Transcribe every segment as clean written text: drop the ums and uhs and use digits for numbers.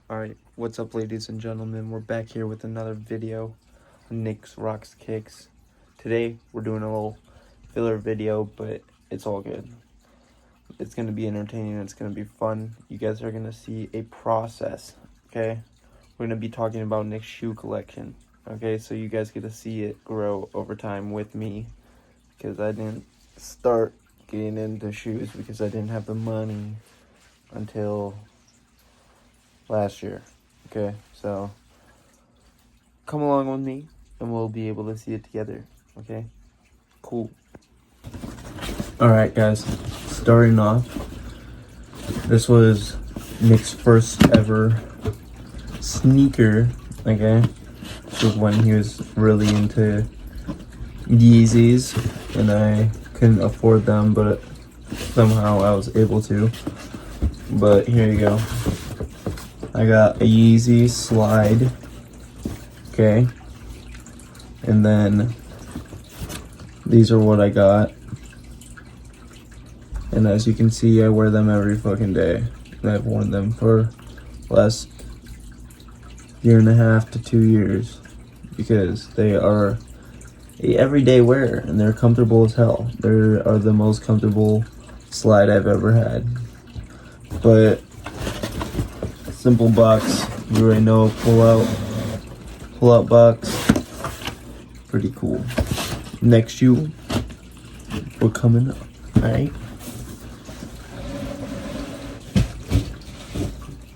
Alright, what's up ladies and gentlemen? We're back here with another video on Nick's Rocks Kicks. Today we're doing a little filler video, but it's all good. It's going to be entertaining, it's going to be fun. You guys are going to see a process, okay? We're going to be talking about Nick's shoe collection, okay? So you guys get to see it grow over time with me, because I didn't start getting into shoes because I didn't have the money until last year. Okay, so come along with me and we'll be able to see it together. Okay, cool. All right guys, starting off, this was Nick's first ever sneaker. Okay, this was when he was really into Yeezys and I couldn't afford them, but somehow I was able to. But here you go. I got a Yeezy slide, okay, and then these are what I got, and as you can see, I wear them every fucking day, and I've worn them for the last 1.5 to 2 years, because they are a everyday wear, and they're comfortable as hell. They are the most comfortable slide I've ever had, but simple box, you already know, pull out box, pretty cool. Next shoe, we're coming up, alright?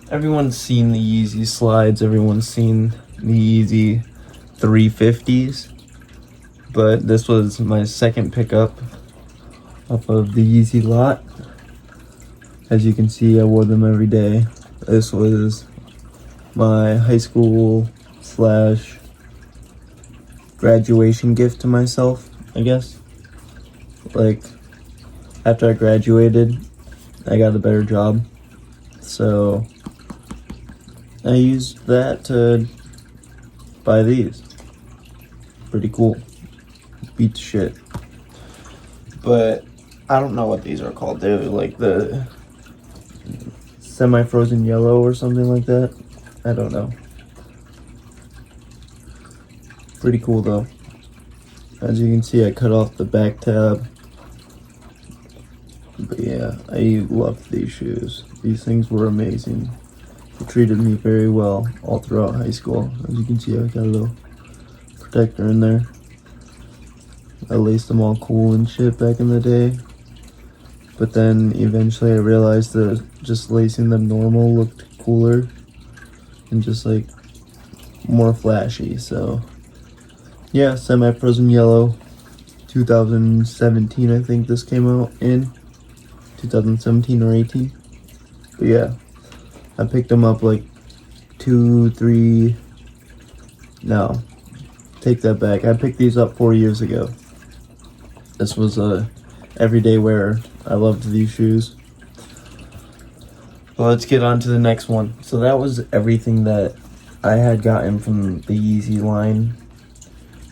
Everyone's seen the Yeezy slides, everyone's seen the Yeezy 350s, but this was my second pickup off of the Yeezy lot. As you can see, I wore them every day. This was my high school / graduation gift to myself, I guess. Like, after I graduated, I got a better job. So, I used that to buy these. Pretty cool. Beat the shit. But, I don't know what these are called. They're like the semi-frozen yellow or something like that. I don't know. Pretty cool though. As you can see, I cut off the back tab. But yeah, I loved these shoes. These things were amazing. They treated me very well all throughout high school. As you can see, I got a little protector in there. I laced them all cool and shit back in the day. But then eventually I realized that just lacing them normal looked cooler and just like more flashy. So yeah, semi-frozen yellow, 2017 I think this came out in, 2017 or 18. But yeah, I picked them up like 2-3, no, take that back. I picked these up 4 years ago. This was a everyday wear. I loved these shoes. But let's get on to the next one. So that was everything that I had gotten from the Yeezy line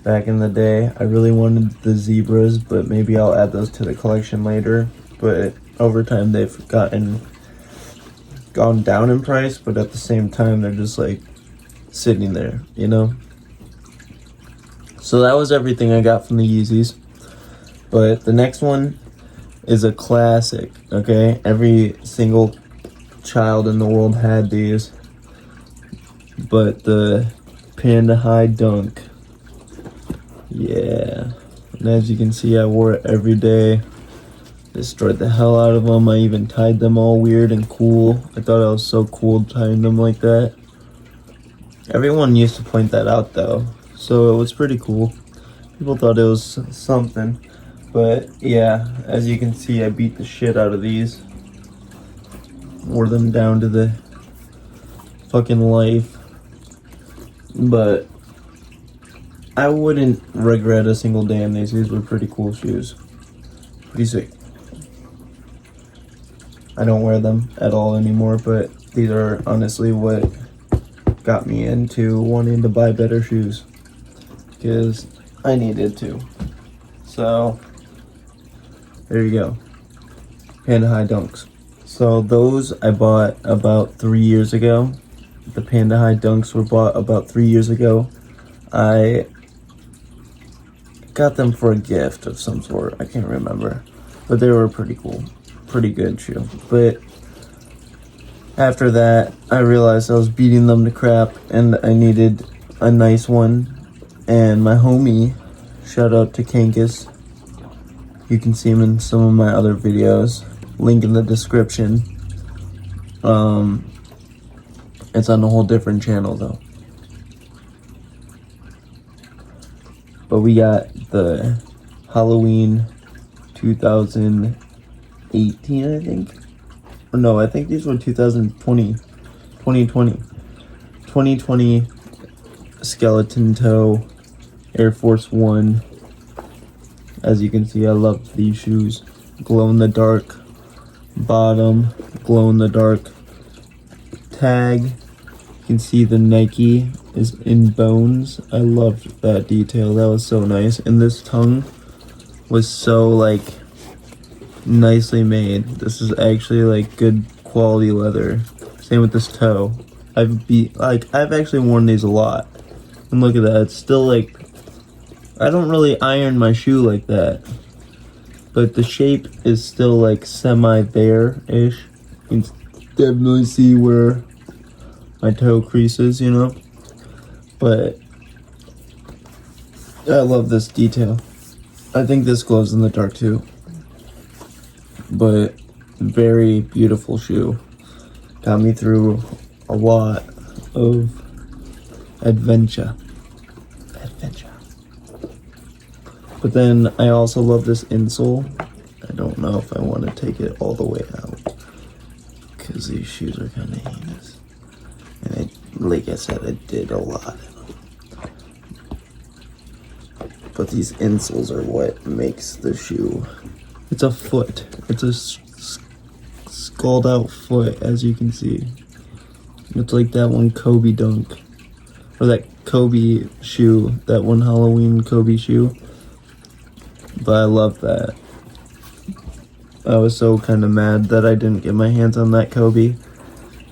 back in the day. I really wanted the zebras, but maybe I'll add those to the collection later. But over time they've gone down in price, but at the same time they're just like sitting there, you know? So that was everything I got from the Yeezys. But the next one is a classic, okay? Every single child in the world had these. But the Panda High Dunk. Yeah. And as you can see, I wore it every day. Destroyed the hell out of them. I even tied them all weird and cool. I thought I was so cool tying them like that. Everyone used to point that out though. So it was pretty cool. People thought it was something. But yeah, as you can see, I beat the shit out of these. Wore them down to the fucking life. But I wouldn't regret a single day in these. These were pretty cool shoes. Pretty sick. I don't wear them at all anymore, but these are honestly what got me into wanting to buy better shoes. Because I needed to. So there you go. Panda High Dunks. So those I bought about 3 years ago. The Panda High Dunks were bought about 3 years ago. I got them for a gift of some sort. I can't remember. But they were pretty cool. Pretty good shoe. But after that, I realized I was beating them to crap and I needed a nice one. And my homie, shout out to Kankus. You can see him in some of my other videos. Link in the description. It's on a whole different channel though. But we got the Halloween 2018, I think. Or no, I think these were 2020 skeleton toe Air Force One. As you can see, I love these shoes. Glow in the dark bottom, glow in the dark tag. You can see the Nike is in bones. I loved that detail. That was so nice. And this tongue was so like nicely made. This is actually like good quality leather. Same with this toe. I've actually worn these a lot. And look at that. It's still like, I don't really iron my shoe like that. But the shape is still like semi there-ish. You can definitely see where my toe creases, you know? But I love this detail. I think this glows in the dark too. But very beautiful shoe. Got me through a lot of adventure. But then I also love this insole. I don't know if I want to take it all the way out because these shoes are kind of heinous. And like I said, I did a lot in them. But these insoles are what makes the shoe. It's a foot. It's a skulled out foot, as you can see. It's like that one Kobe dunk. Or that Kobe shoe. That one Halloween Kobe shoe. But I love that. I was so kind of mad that I didn't get my hands on that Kobe.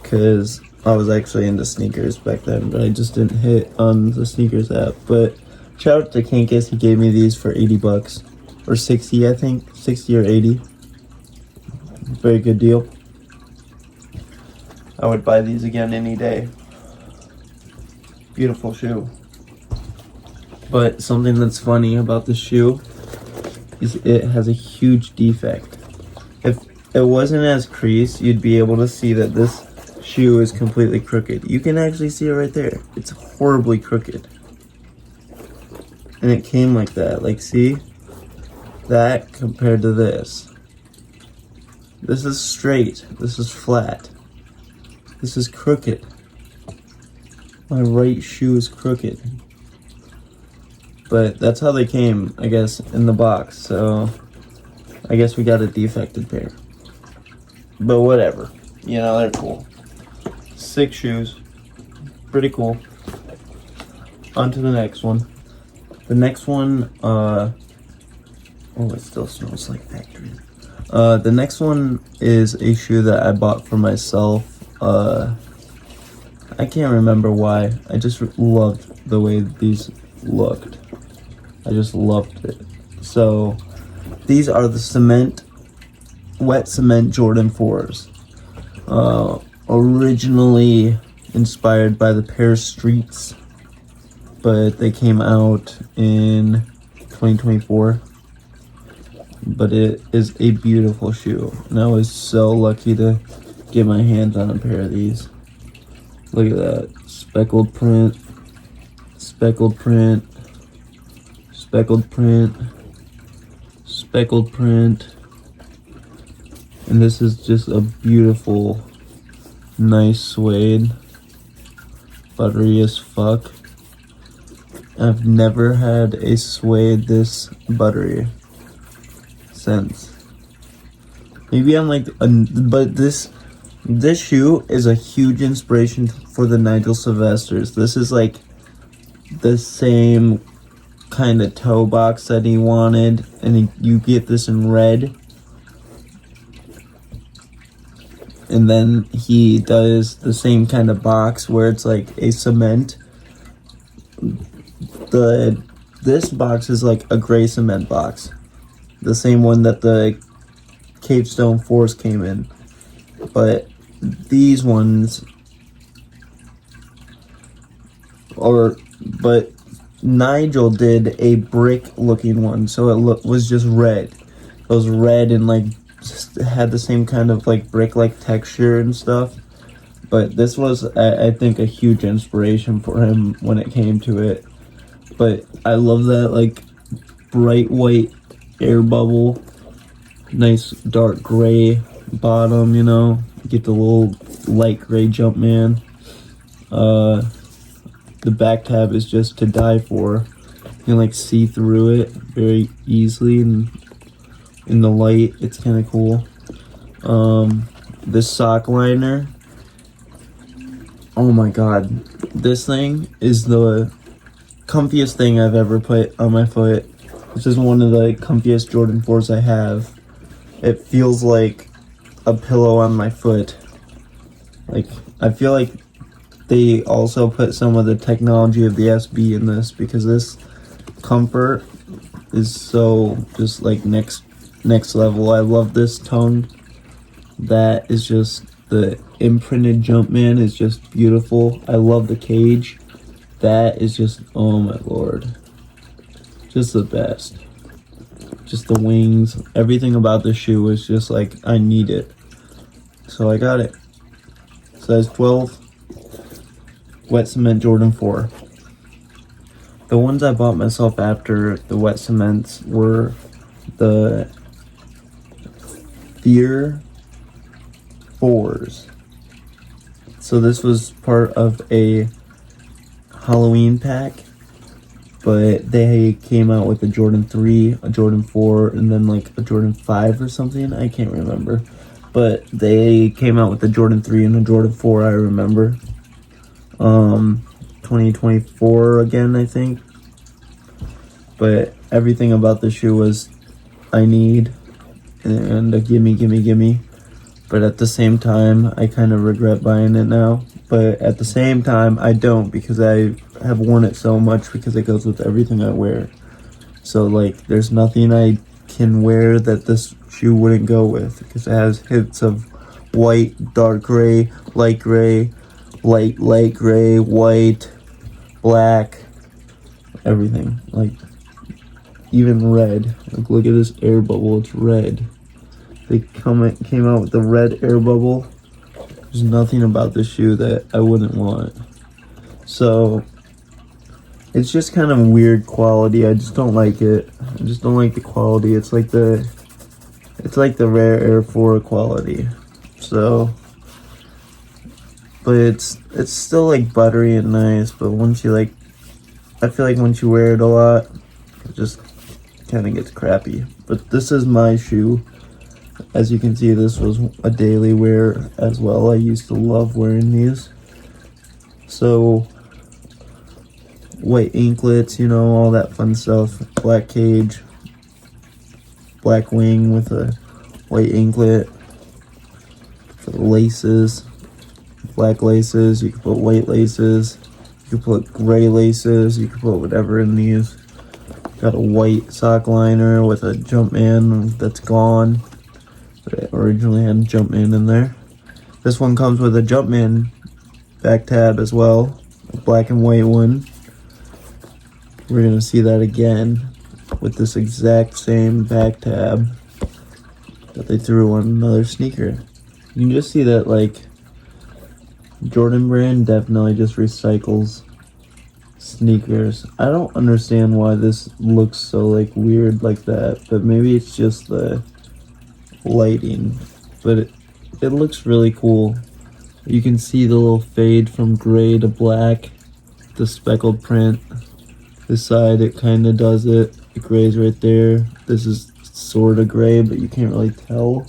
Because I was actually into sneakers back then. But I just didn't hit on the sneakers app. But shout out to Kankus. He gave me these for 80 bucks. Or 60, I think. 60 or 80. Very good deal. I would buy these again any day. Beautiful shoe. But something that's funny about this shoe is it has a huge defect. If it wasn't as creased, you'd be able to see that this shoe is completely crooked. You can actually see it right there. It's horribly crooked. And it came like that. Like, see? That compared to this. This is straight. This is flat. This is crooked. My right shoe is crooked. But that's how they came, I guess, in the box. So I guess we got a defected pair. But whatever. You know, they're cool. 6 shoes. Pretty cool. On to the next one. The next one, oh, it still smells like factory. The next one is a shoe that I bought for myself. I can't remember why. I just loved the way these looked. I just loved it. So these are the wet cement Jordan 4s. Originally inspired by the Paris Streets, but they came out in 2024. But it is a beautiful shoe, and I was so lucky to get my hands on a pair of these. Look at that. Speckled print, speckled print, speckled print, speckled print. And this is just a beautiful, nice suede. Buttery as fuck. I've never had a suede this buttery since. Maybe I'm like, but this shoe is a huge inspiration for the Nigel Sylvesters. This is like the same kind of toe box that he wanted, and you get this in red. and then he does the same kind of box where it's like a cement. This box is like a gray cement box, the same one that the Capestone 4s came in, but these ones but Nigel did a brick looking one, so it was just red. It was red and like just had the same kind of like brick like texture and stuff. But this was, I think, a huge inspiration for him when it came to it. But I love that like bright white air bubble, nice dark gray bottom, you know, get the little light gray Jumpman. The back tab is just to die for. You can like see through it very easily, and in the light it's kind of cool. This sock liner, oh my god, this thing is the comfiest thing I've ever put on my foot. This is one of the comfiest Jordan 4s I have. It feels like a pillow on my foot. Like, I feel like they also put some of the technology of the SB in this, because this comfort is so just like next level. I love this tongue. That is just, the imprinted Jumpman is just beautiful. I love the cage. That is just, oh my lord, just the best. Just the wings, everything about the shoe was just like, I need it, so I got it. Size 12, wet cement Jordan 4. The ones I bought myself after the wet cements were the Fear 4s. So this was part of a Halloween pack, but they came out with a Jordan 3, a Jordan 4, and then like a Jordan 5 or something. I can't remember. But they came out with the Jordan 3 and the Jordan 4, I remember. 2024 again, I think. But everything about the shoe was, I need, and a gimme. But at the same time, I kind of regret buying it now. But at the same time, I don't, because I have worn it so much, because it goes with everything I wear. So like, there's nothing I can wear that this shoe wouldn't go with, because it has hits of white, dark gray, light gray, light gray, white, black, everything. Like, even red. Like, look at this air bubble, it's red. They came out with the red air bubble. There's nothing about this shoe that I wouldn't want. So it's just kind of weird quality. I just don't like it. I just don't like the quality. It's like the rare Air 4 quality. So, but it's still like buttery and nice. But once you like, I feel like once you wear it a lot, it just kind of gets crappy. But this is my shoe. As you can see, this was a daily wear as well. I used to love wearing these. So, white anklets, you know, all that fun stuff. Black cage, black wing with a white anklet. For the laces, black laces, you can put white laces, you can put gray laces, you can put whatever in these. Got a white sock liner with a Jumpman that's gone. But it originally had Jumpman in there. This one comes with a Jumpman back tab as well, a black and white one. We're gonna see that again with this exact same back tab that they threw on another sneaker. You can just see that, like, Jordan brand definitely just recycles sneakers. I don't understand why this looks so like weird like that, but maybe it's just the lighting, but it looks really cool. You can see the little fade from gray to black, the speckled print. This side, it kind of does it. The gray's right there. This is sort of gray, but you can't really tell.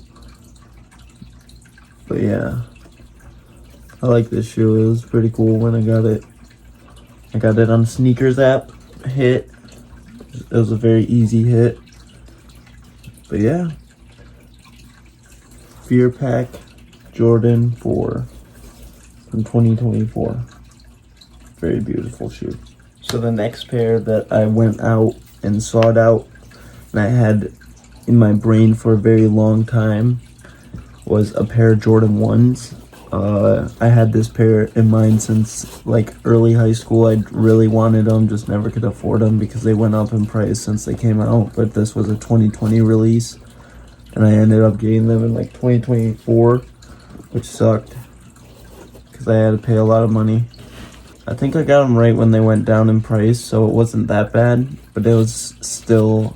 But yeah, I like this shoe. It was pretty cool when I got it. I got it on Sneakers app. Hit. It was a very easy hit. But yeah. Fear Pack Jordan 4 from 2024. Very beautiful shoe. So the next pair that I went out and sought out and I had in my brain for a very long time was a pair of Jordan 1s. I had this pair in mind since like early high school. I really wanted them, just never could afford them because they went up in price since they came out. But this was a 2020 release, and I ended up getting them in like 2024, which sucked because I had to pay a lot of money. I think I got them right when they went down in price, so it wasn't that bad, but it was still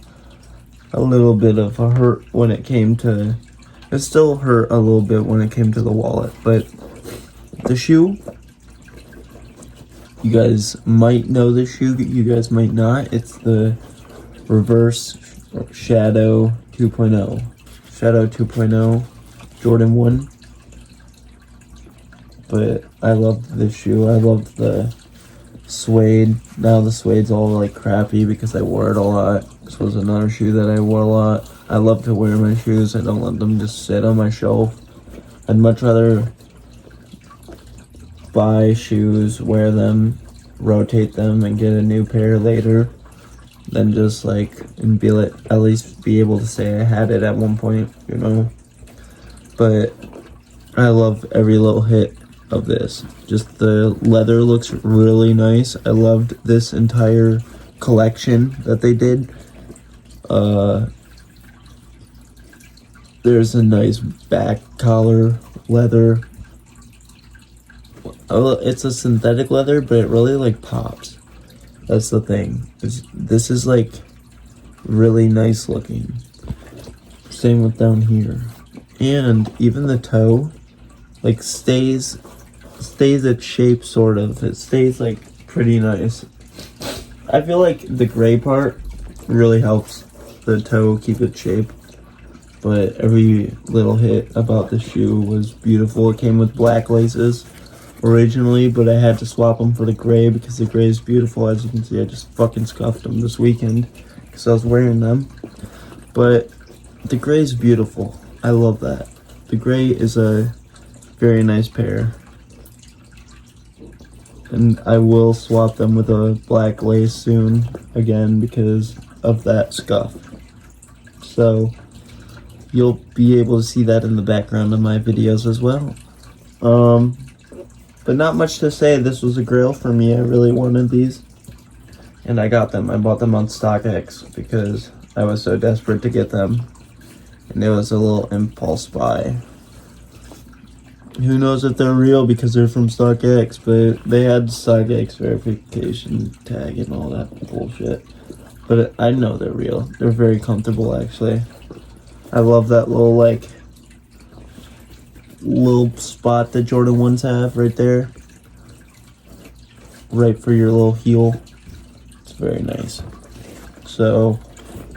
a little bit of a hurt when it came to... It still hurt a little bit when it came to the wallet, but the shoe, you guys might know the shoe, you guys might not. It's the Reverse Shadow 2.0. Shadow 2.0 Jordan 1. But I loved this shoe. I loved the suede. Now the suede's all like crappy because I wore it a lot. This was another shoe that I wore a lot. I love to wear my shoes. I don't let them just sit on my shelf. I'd much rather buy shoes, wear them, rotate them, and get a new pair later than just like, and be like, at least be able to say I had it at one point, you know? But I love every little hit of this. Just the leather looks really nice. I loved this entire collection that they did. There's a nice back collar leather. It's a synthetic leather, but it really like pops. That's the thing. This is like really nice looking. Same with down here. And even the toe like stays its shape, sort of. It stays like pretty nice. I feel like the gray part really helps the toe keep its shape. But every little hit about the shoe was beautiful. It came with black laces originally, but I had to swap them for the gray because the gray is beautiful. As you can see, I just fucking scuffed them this weekend because I was wearing them. But the gray is beautiful. I love that. The gray is a very nice pair. And I will swap them with a black lace soon again because of that scuff. So you'll be able to see that in the background of my videos as well. But not much to say. This was a grail for me. I really wanted these. And I got them. I bought them on StockX because I was so desperate to get them. And it was a little impulse buy. Who knows if they're real because they're from StockX, but they had StockX verification tag and all that bullshit. But I know they're real. They're very comfortable, actually. I love that little spot that Jordan 1s have right there. Right for your little heel. It's very nice. So,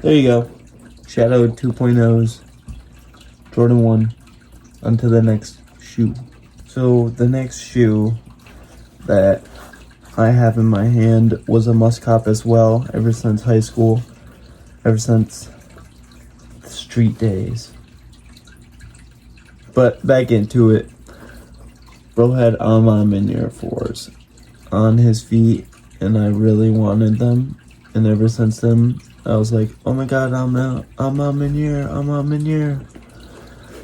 there you go. Shadow 2.0s. Jordan 1. Onto the next shoe. So, the next shoe that I have in my hand was a must cop as well, ever since high school. Ever since street days. But back into it. Bro had Ma Maniére 4s on his feet, and I really wanted them. And ever since then, I was like, oh my god, Ma Maniére.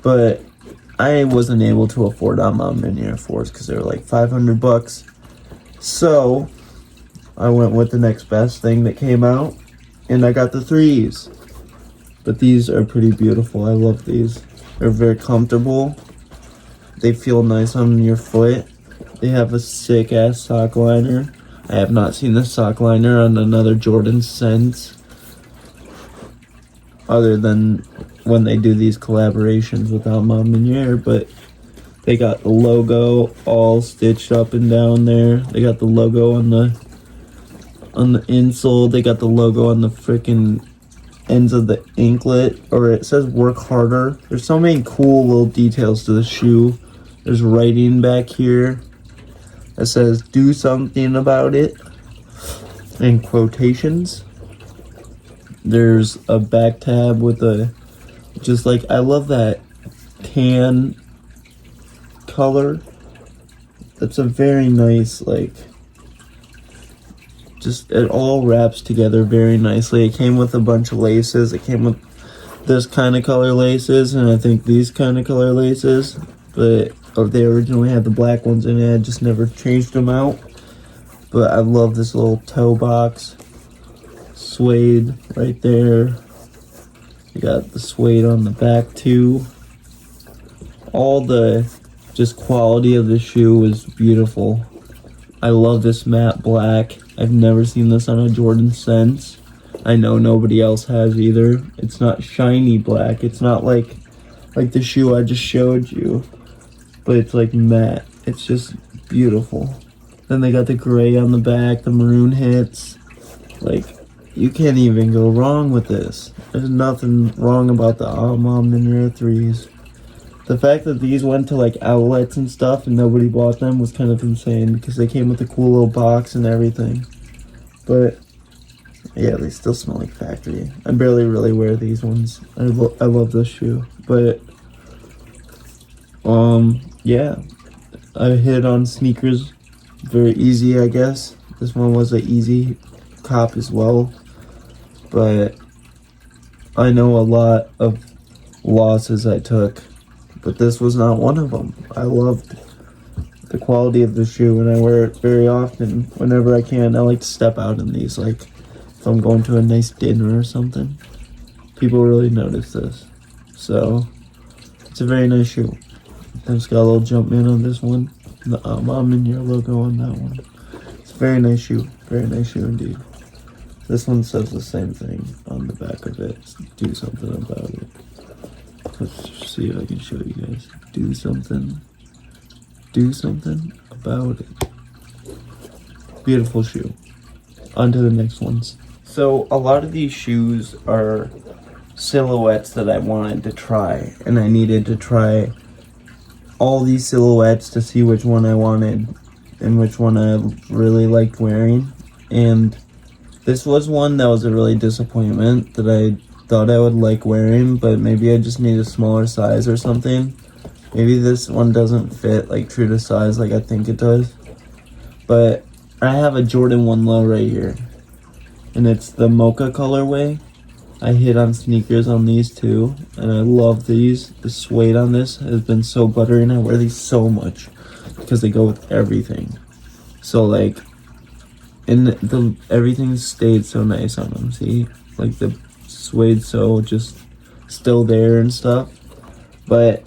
But I wasn't able to afford Ma Maniére 4s because they were like $500. So I went with the next best thing that came out, and I got the 3s. But these are pretty beautiful. I love these. They're very comfortable. They feel nice on your foot. They have a sick ass sock liner. I have not seen the sock liner on another Jordan since. Other than when they do these collaborations with Ma Maniére. But they got the logo all stitched up and down there. They got the logo on the insole. They got the logo on the freaking ends of the anklet, or it says work harder. There's so many cool little details to the shoe. There's writing back here that says do something about it in quotations. There's a back tab with a just like, I love that tan color. It's a very nice, like, just it all wraps together very nicely. It came with a bunch of laces. It came with this kind of color laces, and I think these kind of color laces, but they originally had the black ones in it. I just never changed them out. But I love this little toe box. Suede right there. You got the suede on the back too. All the just quality of the shoe was beautiful. I love this matte black. I've never seen this on a Jordan since. I know nobody else has either. It's not shiny black. It's not like the shoe I just showed you, but it's like matte. It's just beautiful. Then they got the gray on the back, the maroon hits. Like, you can't even go wrong with this. There's nothing wrong about the Ma Maniére 3s. The fact that these went to like outlets and stuff and nobody bought them was kind of insane because they came with a cool little box and everything. But yeah, they still smell like factory. I barely really wear these ones. I love this shoe. But yeah, I hit on sneakers very easy, I guess. This one was an easy cop as well. But I know a lot of losses I took, but this was not one of them. I loved the quality of the shoe, and I wear it very often. Whenever I can, I like to step out in these. Like, if I'm going to a nice dinner or something, people really notice this. So, it's a very nice shoe. It's got a little Jumpman on this one. The Ma Maniére logo on that one. It's a very nice shoe. Very nice shoe indeed. This one says the same thing on the back of it. Do something about it. Let's see if I can show you guys. Do something about it. Beautiful shoe. On to the next ones. So a lot of these shoes are silhouettes that I wanted to try, and I needed to try all these silhouettes to see which one I wanted and which one I really liked wearing. And this was one that was a really disappointment that I thought I would like wearing, but maybe I just need a smaller size or something. Maybe this one doesn't fit like true to size like I think it does. But I have a Jordan 1 Low right here, and it's the Mocha colorway. I hit on sneakers on these too, and I love these. The suede on this has been so buttery, and I wear these so much because they go with everything. So like, and everything stayed so nice on them. See, like the suede so just still there and stuff. But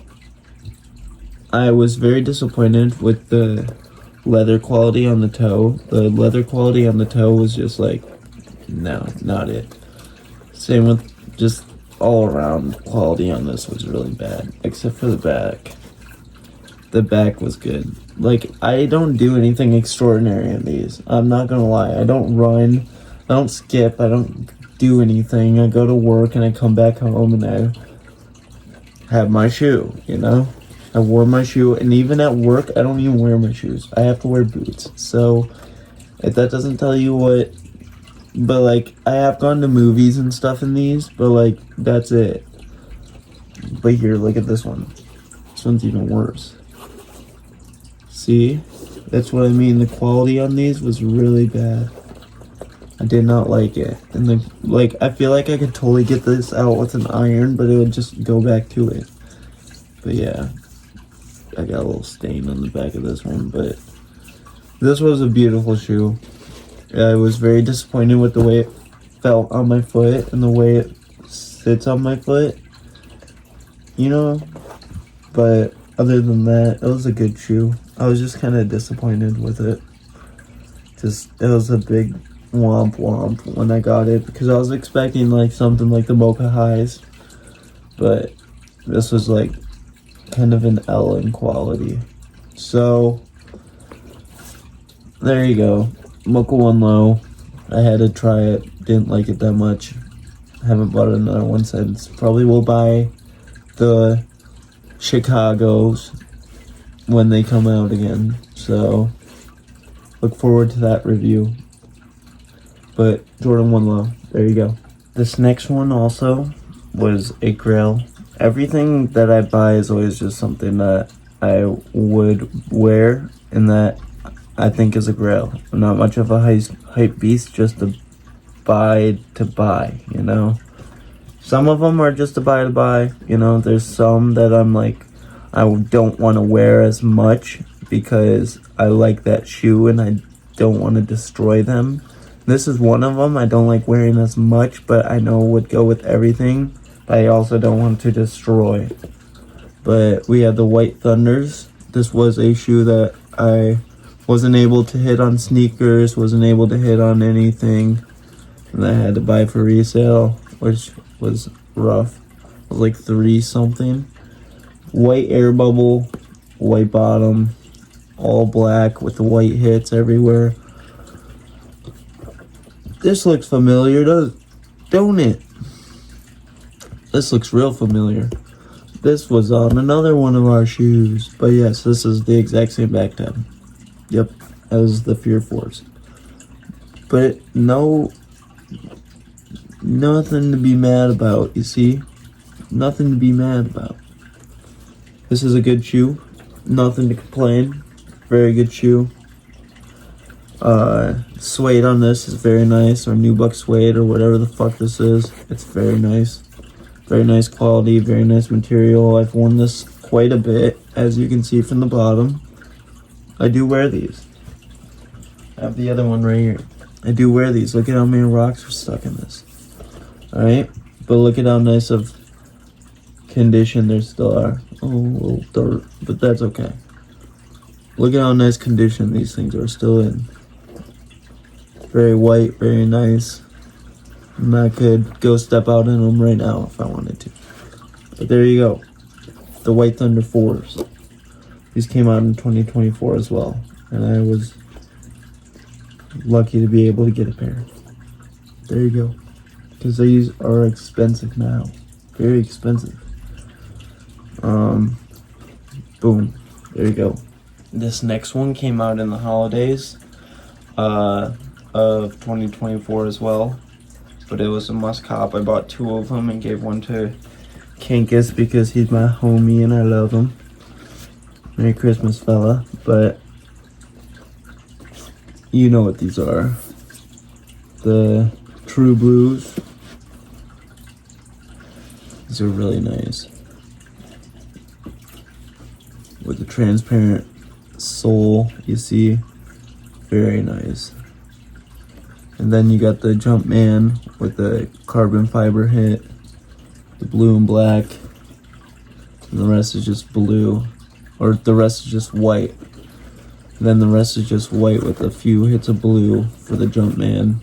I was very disappointed with the leather quality on the toe. The leather quality on the toe was just like, no, not it. Same with just all around quality on this was really bad, except for the back. The back was good. Like, I don't do anything extraordinary in these. I'm not gonna lie. I don't run, I don't skip, I don't do anything. I go to work and I come back home and I have my shoe, you know? I wore my shoe, and even at work, I don't even wear my shoes. I have to wear boots. So, if that doesn't tell you what, but like, I have gone to movies and stuff in these, but like, that's it. But here, look at this one. This one's even worse. See? That's what I mean. The quality on these was really bad. I did not like it. And the, like, I feel like I could totally get this out with an iron, but it would just go back to it. But yeah. I got a little stain on the back of this one, but this was a beautiful shoe. I was very disappointed with the way it felt on my foot and the way it sits on my foot, you know, but other than that, it was a good shoe. I was just kind of disappointed with it. Just, it was a big womp womp when I got it, because I was expecting like something like the Mocha highs, but this was like kind of an L in quality. So there you go. Mocha 1 Low. I had to try it. Didn't like it that much. Haven't bought another one since. Probably will buy the Chicago's when they come out again. So look forward to that review. But Jordan 1 Low. There you go. This next one also was a grill. Everything that I buy is always just something that I would wear and that I think is a grail. I'm not much of a hype beast, just to buy, you know. Some of them are just to buy, you know. There's some that I'm like, I don't want to wear as much because I like that shoe and I don't want to destroy them. This is one of them I don't like wearing as much, but I know would go with everything, but I also don't want to destroy. But we have the White Thunders. This was a shoe that I wasn't able to hit on sneakers, wasn't able to hit on anything, and I had to buy for resale, which was rough. It was like 3 something. White air bubble, white bottom, all black with the white hits everywhere. This looks familiar, don't it? This looks real familiar. This was on another one of our shoes. But yes, this is the exact same back tab. Yep, as the Fear Force. But nothing to be mad about, you see? Nothing to be mad about. This is a good shoe. Nothing to complain. Very good shoe. Suede on this is very nice, or nubuck suede, or whatever the fuck this is. It's very nice. Very nice quality, very nice material. I've worn this quite a bit, as you can see from the bottom. I do wear these. I have the other one right here. I do wear these. Look at how many rocks are stuck in this. Alright? But look at how nice of condition there still are. Oh, a little dirt, but that's okay. Look at how nice condition these things are still in. Very white, very nice. And I could go step out in them right now if I wanted to. But there you go. The White Thunder 4s. These came out in 2024 as well. And I was lucky to be able to get a pair. There you go. Because these are expensive now. Very expensive. Boom. There you go. This next one came out in the holidays of 2024 as well. But it was a must cop. I bought 2 of them and gave one to Kankus because he's my homie and I love him. Merry Christmas, fella. But you know what these are. The True Blues. These are really nice. With the transparent sole, you see. Very nice. And then you got the Jumpman with the carbon fiber hit, the blue and black, and the rest is just blue, or the rest is just white. And then the rest is just white with a few hits of blue for the Jumpman,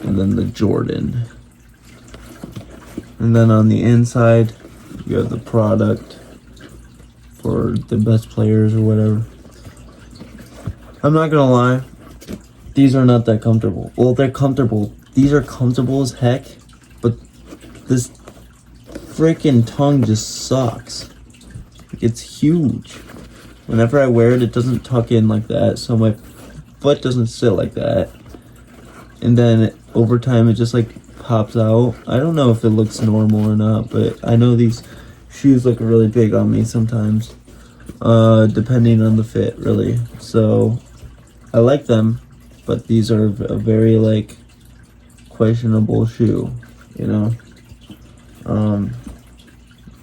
and then the Jordan. And then on the inside, you have the product for the best players or whatever. I'm not gonna lie. These are not that comfortable. Well, they're comfortable. These are comfortable as heck, but this freaking tongue just sucks. It's huge. Whenever I wear it, it doesn't tuck in like that, so my foot doesn't sit like that. And then over time, it just like pops out. I don't know if it looks normal or not, but I know these shoes look really big on me sometimes, depending on the fit, really. So I like them. But these are a very, like, questionable shoe, you know?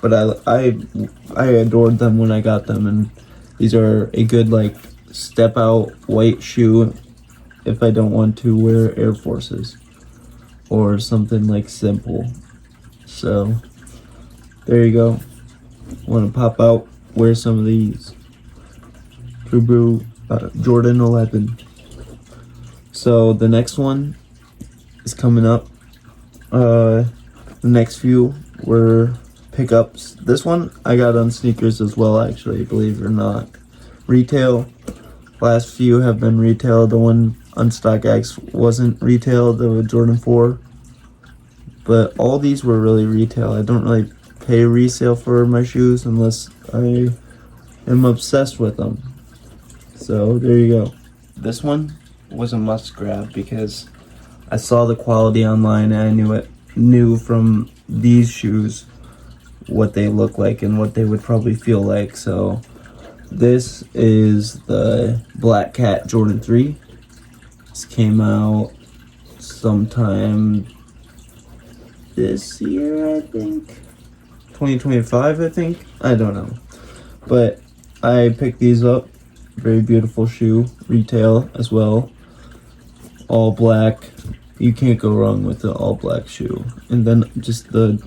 But I adored them when I got them, and these are a good, like, step-out white shoe if I don't want to wear Air Forces or something, like, simple. So, there you go. Want to pop out, wear some of these. True Blue Jordan 11. So the next one is coming up. The next few were pickups. This one I got on sneakers as well, actually, believe it or not. Retail. Last few have been retail. The one on StockX wasn't retail, the Jordan 4. But all these were really retail. I don't really pay resale for my shoes unless I am obsessed with them. So there you go. This one was a must grab because I saw the quality online and I knew from these shoes what they look like and what they would probably feel like. So this is the Black Cat Jordan 3. This came out sometime this year, I think. 2025, I think. I don't know. But I picked these up. Very beautiful shoe. Retail as well. All black. You can't go wrong with the all black shoe. And then just the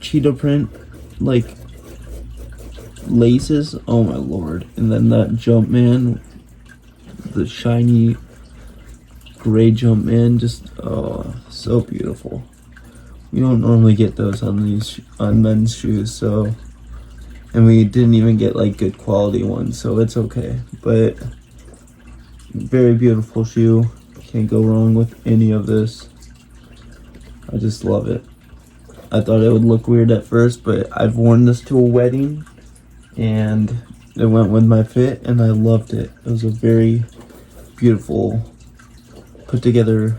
cheetah print, like, laces. Oh my lord. And then that Jumpman, the shiny gray Jumpman, just oh, so beautiful. You don't normally get those on men's shoes, so, and we didn't even get like good quality ones, so it's okay. But very beautiful shoe. Can't go wrong with any of this. I just love it. I thought it would look weird at first, but I've worn this to a wedding and it went with my fit and I loved it. It was a very beautiful, put together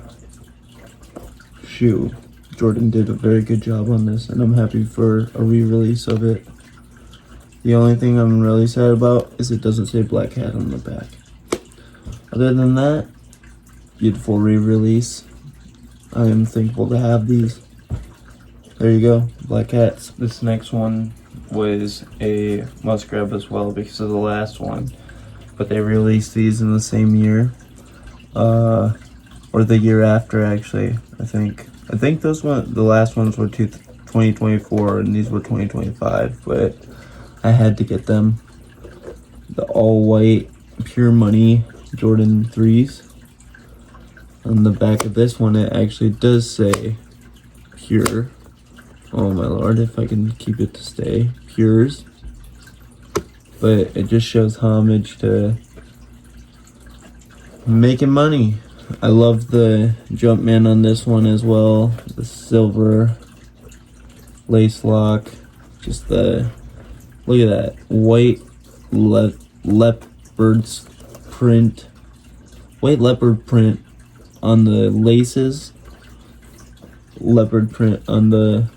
shoe. Jordan did a very good job on this and I'm happy for a re-release of it. The only thing I'm really sad about is it doesn't say Black Cat on the back. Other than that, beautiful re-release. I am thankful to have these. There you go, Black Cats. This next one was a must grab as well because of the last one, but they released these in the same year, or the year after actually. I think those the last ones were 2024 and these were 2025, but I had to get them. The all white Pure Money Jordan 3s. On the back of this one it actually does say Pure. Oh my lord, if I can keep it to stay. Pures. But it just shows homage to making money. I love the Jumpman on this one as well. The silver lace lock. Just the, look at that. White leopard's print. White leopard print on the laces. Leopard print on the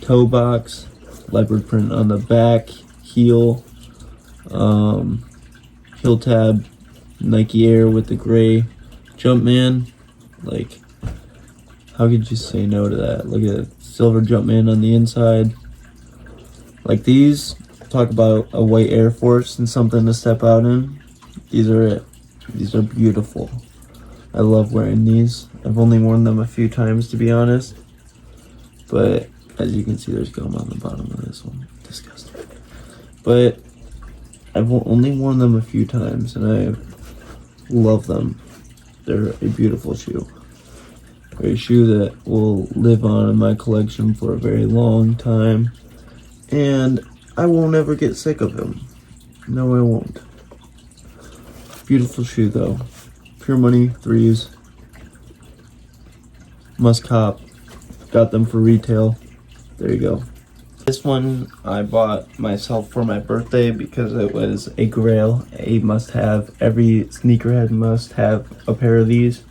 toe box, leopard print on the back heel, heel tab, Nike Air with the gray Jumpman. Like, how could you say no to that? Look at that silver Jumpman on the inside. Like these, talk about a white Air Force and something to step out in. These are it. These are beautiful. I love wearing these. I've only worn them a few times, to be honest, but as you can see, there's gum on the bottom of this one. Disgusting. But I've only worn them a few times, and I love them. They're a beautiful shoe. A shoe that will live on in my collection for a very long time, and I won't ever get sick of them. No, I won't. Beautiful shoe, though. Pure Money 3s. Must cop. Got them for retail. There you go. This one I bought myself for my birthday because it was a grail, a must-have. Every sneakerhead must have a pair of these.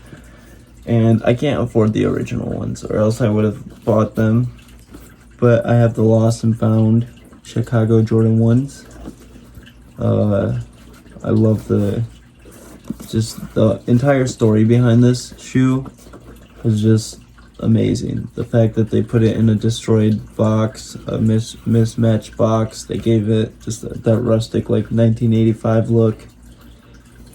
And I can't afford the original ones, or else I would have bought them. But I have the lost and found Chicago Jordan 1s. I love just the entire story behind this shoe was just amazing. The fact that they put it in a destroyed box, a mismatched box, they gave it just that rustic like 1985 look.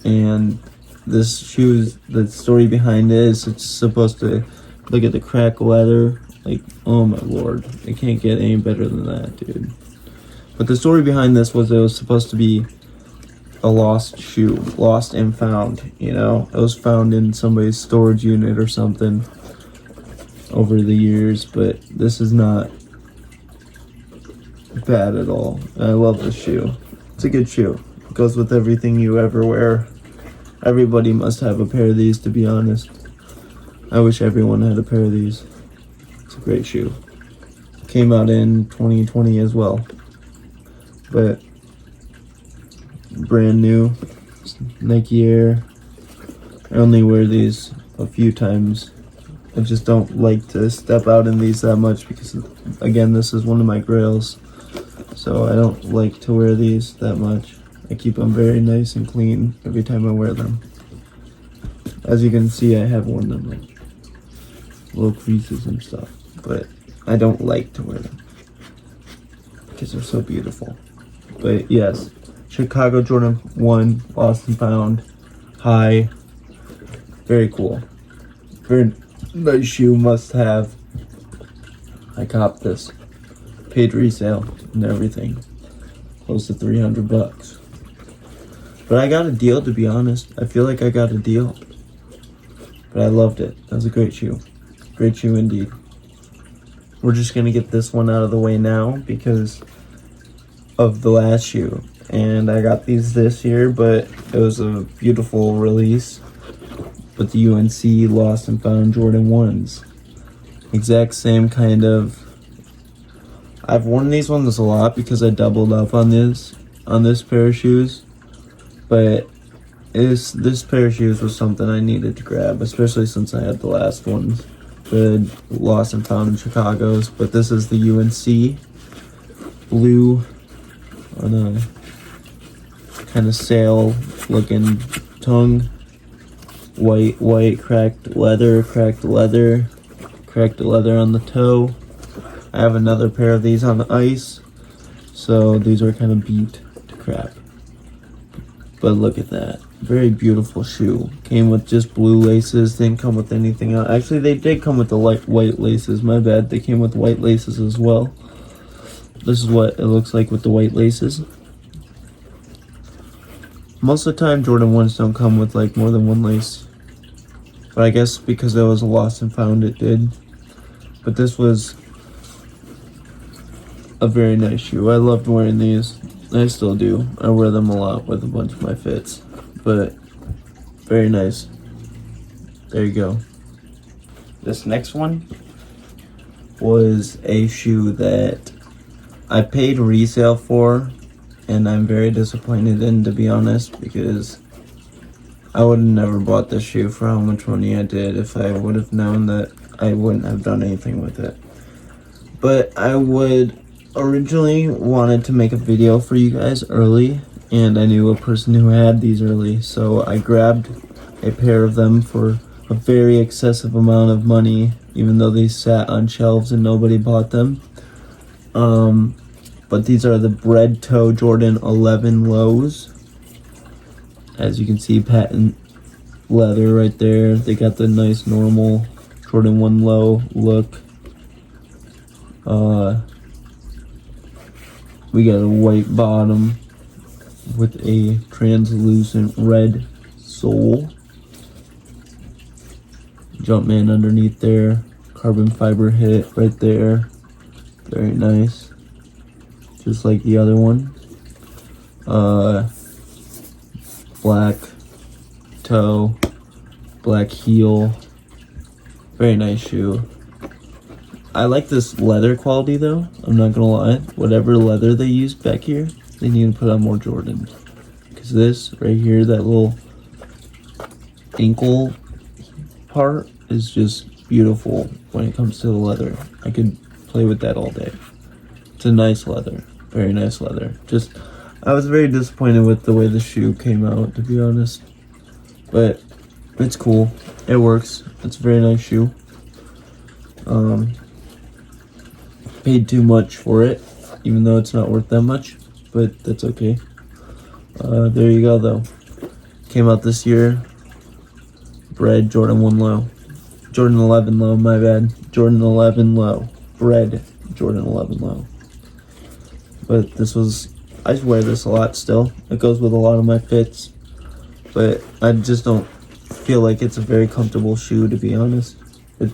And this shoe's, the story behind it is it's supposed to look at the cracked leather, like, oh my lord, it can't get any better than that, dude. But the story behind this was it was supposed to be a lost shoe, lost and found, you know? It was found in somebody's storage unit or something over the years, but this is not bad at all. I love this shoe. It's a good shoe. It goes with everything you ever wear. Everybody must have a pair of these, to be honest. I wish everyone had a pair of these. It's a great shoe. Came out in 2020 as well, but brand new. Nike Air. I only wear these a few times I just don't like to step out in these that much because, again, this is one of my grails. So I don't like to wear these that much. I keep them very nice and clean every time I wear them. As you can see, I have worn them like little creases and stuff, but I don't like to wear them because they're so beautiful. But yes, Chicago Jordan 1, lost and found, high, very cool. Very nice shoe, must have. I copped this. Paid resale and everything. Close to 300 bucks. But I got a deal, to be honest. I feel like I got a deal. But I loved it. That was a great shoe. Great shoe indeed. We're just gonna get this one out of the way now because of the last shoe. And I got these this year, but it was a beautiful release with the UNC Lost and Found Jordan 1s. Exact same kind of. I've worn these ones a lot because I doubled up on this pair of shoes. But this pair of shoes was something I needed to grab, especially since I had the last ones, the Lost and Found in Chicago's. But this is the UNC blue on a kind of sail looking tongue. White, cracked leather on the toe. I have another pair of these on the ice, so these are kind of beat to crap. But look at that. Very beautiful shoe. Came with just blue laces, didn't come with anything else. Actually, they did come with the light white laces, my bad. They came with white laces as well. This is what it looks like with the white laces. Most of the time, Jordan 1s don't come with like more than one lace. But I guess because it was a lost and found, it did. But this was a very nice shoe. I loved wearing these. I still do. I wear them a lot with a bunch of my fits. But very nice. There you go. This next one was a shoe that I paid resale for, and I'm very disappointed in, to be honest, because I would have never bought this shoe for how much money I did if I would have known that I wouldn't have done anything with it. But I would originally wanted to make a video for you guys early, and I knew a person who had these early, so I grabbed a pair of them for a very excessive amount of money, even though they sat on shelves and nobody bought them. But these are the Bred Toe Jordan 11 lows. As you can see, patent leather right there. They got the nice normal Jordan 1 low look. We got a white bottom with a translucent red sole. Jumpman underneath there. Carbon fiber hit right there. Very nice. Just like the other one. Black toe, black heel. Very nice shoe. I like this leather quality though, I'm not gonna lie. Whatever leather they used back here, they need to put on more Jordans. Because this right here, that little ankle part is just beautiful when it comes to the leather. I could play with that all day. It's a nice leather, very nice leather. Just, I was very disappointed with the way the shoe came out, to be honest. But it's cool, it works, it's a very nice shoe. Paid too much for it, even though it's not worth that much, but that's okay. There you go though. Came out this year. Bred Jordan 1 low. Jordan 11 low, my bad. Jordan 11 low. Bred Jordan 11 low. But this was, I wear this a lot still. It goes with a lot of my fits. But I just don't feel like it's a very comfortable shoe, to be honest.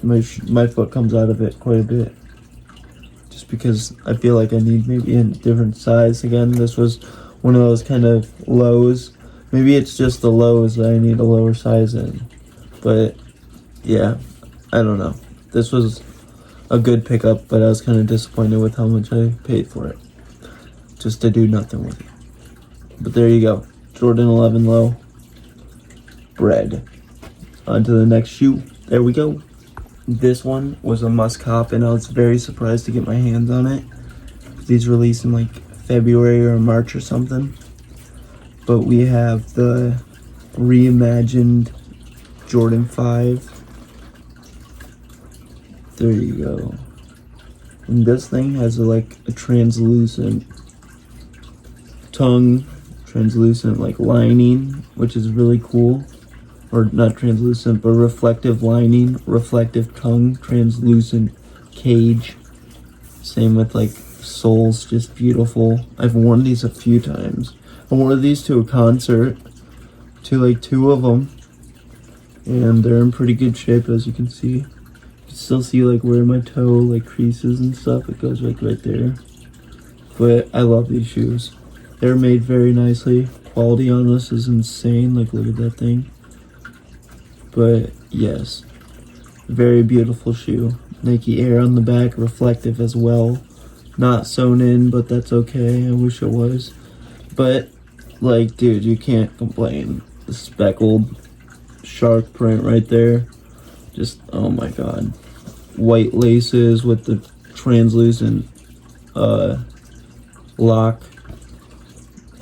My foot comes out of it quite a bit. Just because I feel like I need maybe a different size again. This was one of those kind of lows. Maybe it's just the lows that I need a lower size in. But yeah, I don't know. This was a good pickup, but I was kind of disappointed with how much I paid for it. Just to do nothing with it. But there you go. Jordan 11 low. Bred. On to the next shoe. There we go. This one was a must cop, and I was very surprised to get my hands on it. These released in like February or March or something. But we have the reimagined Jordan 5. There you go. And this thing has like a translucent tongue, translucent like lining, which is really cool. Or not translucent, but reflective lining, reflective tongue, translucent cage. Same with like soles, just beautiful. I've worn these a few times. I wore these to a concert, to like 2 of them, and they're in pretty good shape, as you can see. You can still see like where my toe like creases and stuff. It goes like right there. But I love these shoes. They're made very nicely. Quality on this is insane. Like, look at that thing. But yes, very beautiful shoe. Nike Air on the back, reflective as well. Not sewn in, but that's okay. I wish it was. But like, dude, you can't complain. The speckled shark print right there, just oh my god. White laces with the translucent lock.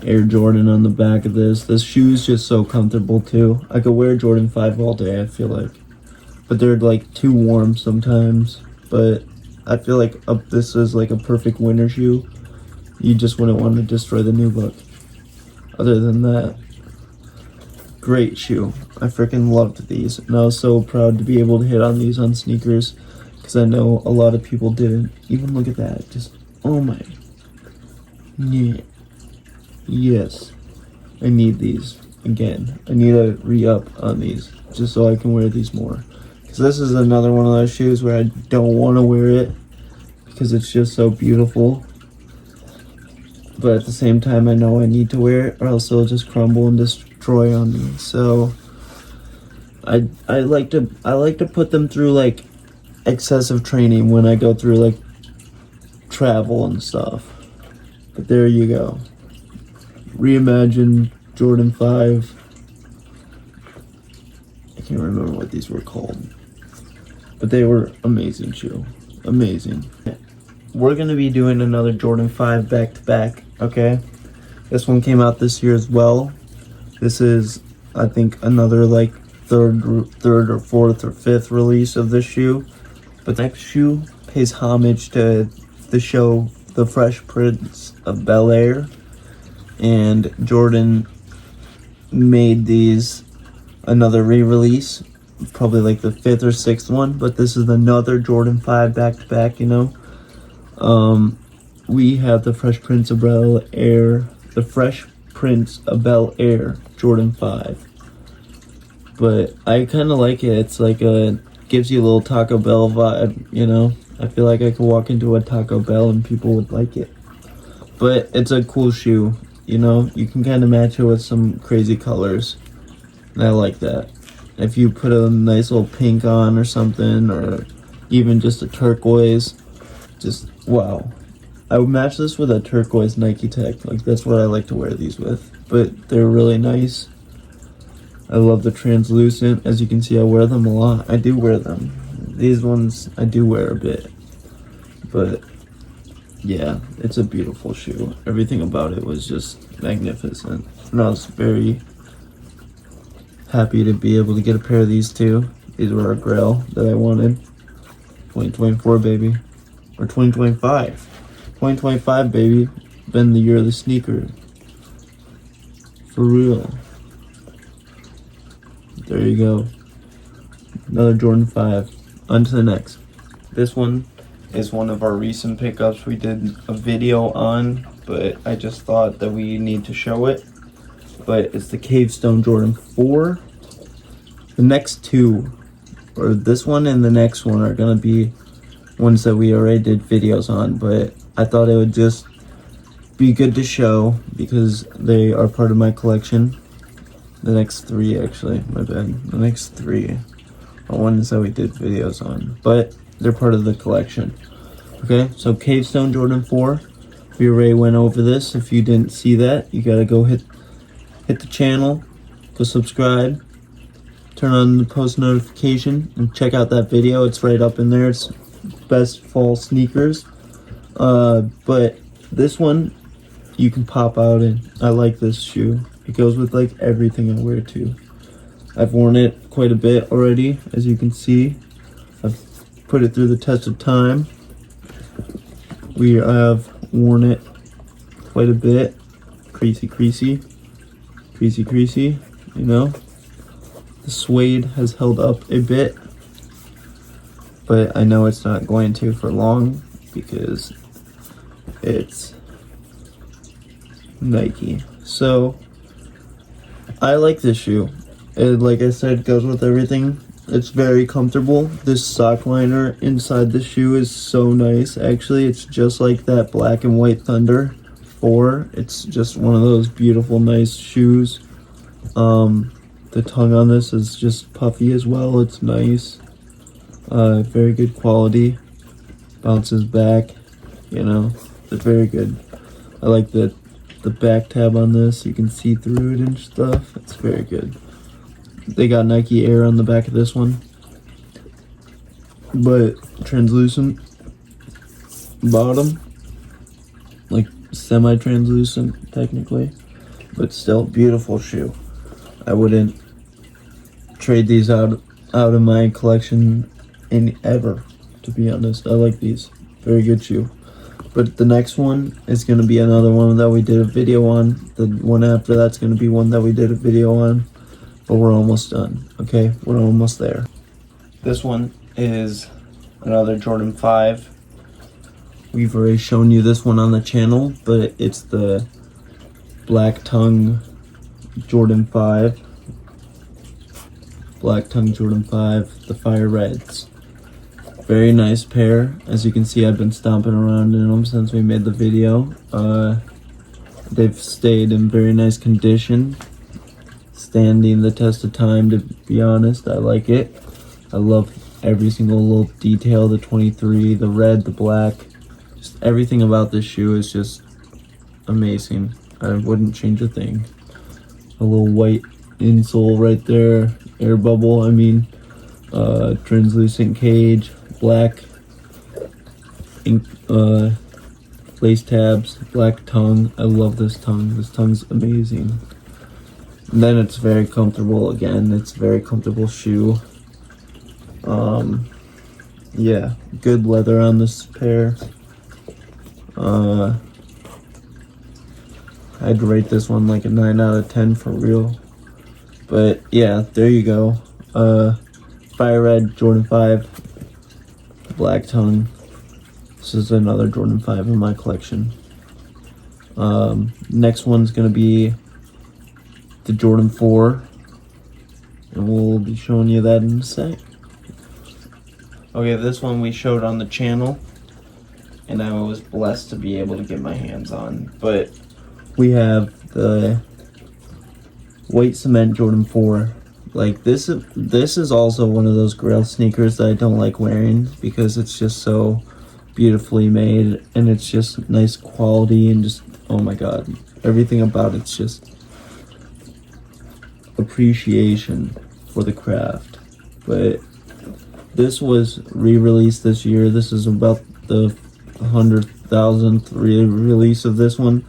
Air Jordan on the back of this. This shoe's just so comfortable too. I could wear Jordan 5 all day, I feel like. But they're like too warm sometimes. But I feel like this is like a perfect winter shoe. You just wouldn't want to destroy the new look. Other than that, great shoe. I freaking loved these. And I was so proud to be able to hit on these on sneakers. Because I know a lot of people didn't. Even look at that. Just, oh my. Yeah. Yes, I need these again. I need to re-up on these just so I can wear these more. Because this is another one of those shoes where I don't want to wear it because it's just so beautiful. But at the same time, I know I need to wear it or else it'll just crumble and destroy on me. So I like to put them through like excessive training when I go through like travel and stuff. But there you go. Reimagined Jordan 5. I can't remember what these were called, but they were amazing shoe. Amazing. We're gonna be doing another Jordan 5 back to back, okay? This one came out this year as well. This is, I think, another like third or fourth or fifth release of this shoe. But the next shoe pays homage to the show The Fresh Prince of Bel-Air. And Jordan made these another re-release, probably like the 5th or 6th one, but this is another Jordan 5 back-to-back, you know. We have the Fresh Prince of Bel-Air, Jordan 5. But I kind of like it. It's like gives you a little Taco Bell vibe, you know. I feel like I could walk into a Taco Bell and people would like it. But it's a cool shoe. You know, you can kind of match it with some crazy colors. And I like that. If you put a nice little pink on or something, or even just a turquoise, just wow. I would match this with a turquoise Nike Tech. Like, that's what I like to wear these with. But they're really nice. I love the translucent. As you can see, I wear them a lot. I do wear them. These ones I do wear a bit. But yeah, it's a beautiful shoe. Everything about it was just magnificent. And I was very happy to be able to get a pair of these too. These were a grail that I wanted. 2024, baby. Or 2025. 2025, baby. Been the year of the sneaker. For real. There you go. Another Jordan 5. On to the next. This one is one of our recent pickups we did a video on, but I just thought that we need to show it. But it's the Cavestone Jordan 4. The next two, or this one and the next one, are gonna be ones that we already did videos on, but I thought it would just be good to show because they are part of my collection. The next three, actually, my bad. The next three are ones that we did videos on, but they're part of the collection. Okay, so Cavestone Jordan 4. We already went over this. If you didn't see that, you gotta go hit the channel, go subscribe, turn on the post notification, and check out that video. It's right up in there. It's best fall sneakers. But this one you can pop out in. I like this shoe. It goes with like everything I wear too. I've worn it quite a bit already, as you can see. I've put it through the test of time. We have worn it quite a bit. Creasy, you know. The suede has held up a bit, but I know it's not going to for long because it's Nike. So I like this shoe. It, like I said, goes with everything. It's very comfortable. This sock liner inside the shoe is so nice. Actually, it's just like that black and white Thunder 4. It's just one of those beautiful, nice shoes. The tongue on this is just puffy as well. It's nice. Very good quality. Bounces back, you know. It's very good. I like the back tab on this. You can see through it and stuff. It's very good. They got Nike Air on the back of this one, but translucent bottom, like semi-translucent technically, but still beautiful shoe. I wouldn't trade these out of my collection ever, to be honest. I like these. Very good shoe. But the next one is going to be another one that we did a video on. The one after that's going to be one that we did a video on. But we're almost done, okay? We're almost there. This one is another Jordan 5. We've already shown you this one on the channel, but it's the Black Tongue Jordan 5. Black Tongue Jordan 5, the Fire Reds. Very nice pair. As you can see, I've been stomping around in them since we made the video. They've stayed in very nice condition, standing the test of time, to be honest. I like it. I love every single little detail, the 23, the red, the black. Just everything about this shoe is just amazing. I wouldn't change a thing. A little white insole right there, air bubble, translucent cage, black ink, lace tabs, black tongue. I love this tongue. This tongue's amazing. And then it's very comfortable again. It's a very comfortable shoe. Yeah, good leather on this pair. I'd rate this one like a 9 out of 10 for real. But yeah, there you go. Fire Red Jordan 5, Black Tongue. This is another Jordan 5 in my collection. Next one's gonna be the Jordan 4, and we'll be showing you that in a sec. Okay, this one we showed on the channel, and I was blessed to be able to get my hands on. But we have the white cement Jordan 4. Like this is also one of those grail sneakers that I don't like wearing because it's just so beautifully made and it's just nice quality and just, oh my god, everything about it's just appreciation for the craft. But this was re-released this year. This is about the 100,000th re-release of this one,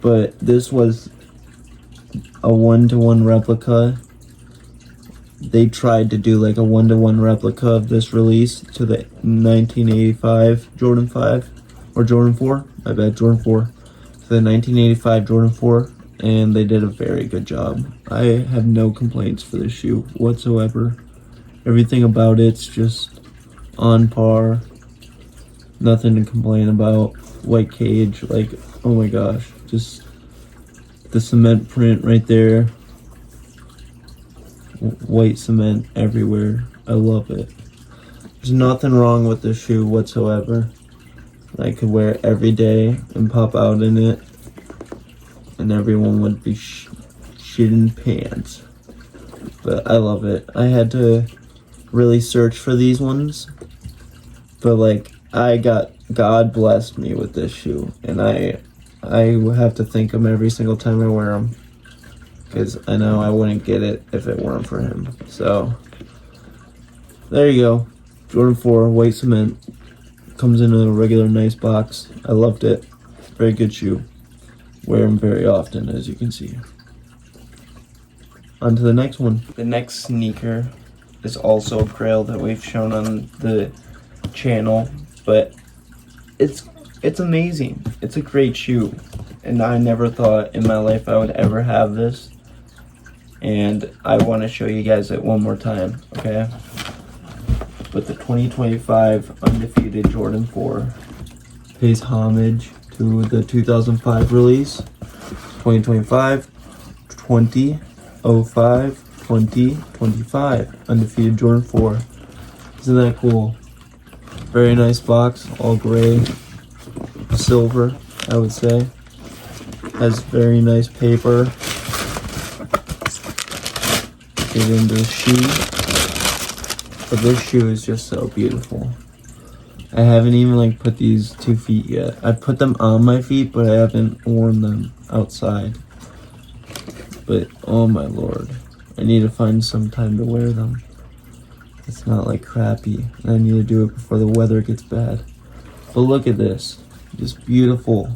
but this was a 1-to-1 replica. They tried to do like a 1-to-1 replica of this release to the 1985 Jordan 5 or Jordan 4. My bad, Jordan 4. To the 1985 Jordan 4, and they did a very good job. I have no complaints for this shoe whatsoever. Everything about it's just on par. Nothing to complain about. White cage, like, oh my gosh, just the cement print right there. White cement everywhere. I love it. There's nothing wrong with this shoe whatsoever. I could wear it every day and pop out in it, and everyone would be shitting pants. But I love it. I had to really search for these ones, but like God blessed me with this shoe, and I have to thank him every single time I wear them. because I know I wouldn't get it if it weren't for him. So there you go. Jordan 4 white cement. Comes in a regular nice box. I loved it. Very good shoe. Wear them very often, as you can see. On to the next one. The next sneaker is also a grail that we've shown on the channel, but it's amazing. It's a great shoe, and I never thought in my life I would ever have this, and I want to show you guys it one more time, okay? But the 2025 Undefeated Jordan 4 pays homage to the 2005 release. 2025, 2005, 2025 Undefeated Jordan 4. Isn't that cool? Very nice box, all gray, silver, I would say. Has very nice paper. Get into the shoe. But this shoe is just so beautiful. I haven't even like put these 2 feet yet. I put them on my feet, but I haven't worn them outside. But oh my lord, I need to find some time to wear them. It's not like crappy, and I need to do it before the weather gets bad. But look at this, just beautiful.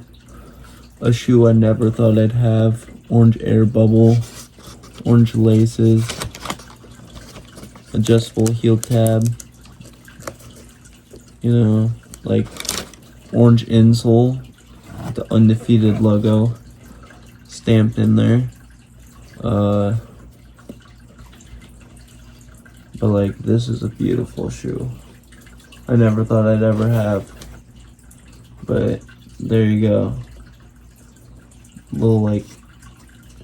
A shoe I never thought I'd have. Orange air bubble, orange laces, adjustable heel tab, you know, like orange insole, the Undefeated logo stamped in there. But like, this is a beautiful shoe. I never thought I'd ever have, but there you go. Little like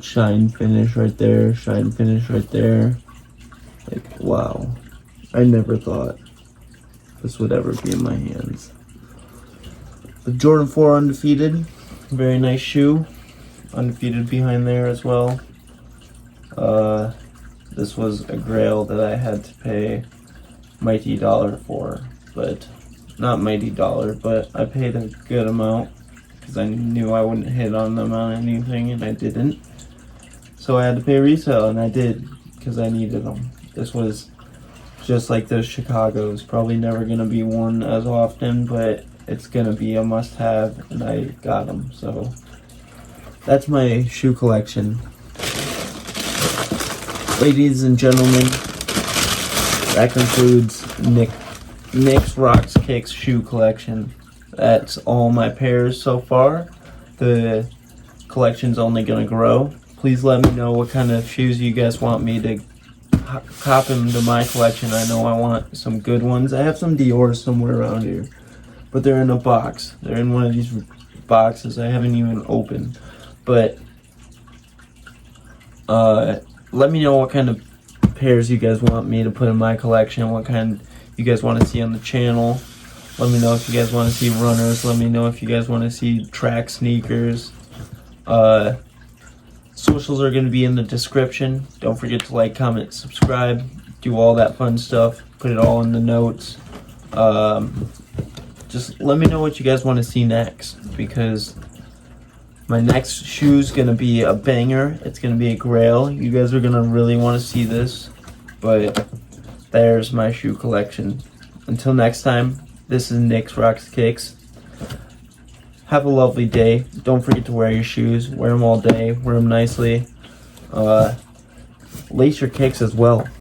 shine finish right there, shine finish right there. Like, wow, I never thought this would ever be in my hands. The Jordan 4 Undefeated, very nice shoe. Undefeated behind there as well. This was a grail that I had to pay mighty dollar for, but not mighty dollar, but I paid a good amount because I knew I wouldn't hit on them on anything, and I didn't. So I had to pay resale, and I did because I needed them. This was just like those Chicago's, probably never gonna be worn as often, but it's gonna be a must-have, and I got them. So that's my shoe collection. Ladies and gentlemen, that concludes Nick's Rocks Kicks shoe collection. That's all my pairs so far. The collection's only gonna grow. Please let me know what kind of shoes you guys want me to cop into my collection. I know I want some good ones. I have some Dior somewhere around here, but they're in a box. They're in one of these boxes I haven't even opened. But let me know what kind of pairs you guys want me to put in my collection, what kind you guys want to see on the channel. Let me know if you guys want to see runners. Let me know if you guys want to see track sneakers. Socials are going to be in the description. Don't forget to like, comment, subscribe, do all that fun stuff. Put it all in the notes. Just let me know what you guys want to see next, because my next shoe is going to be a banger. It's going to be a grail. You guys are going to really want to see this. But there's my shoe collection. Until next time, this is Nick's Rocks Kicks. Have a lovely day. Don't forget to wear your shoes. Wear them all day. Wear them nicely. Lace your kicks as well.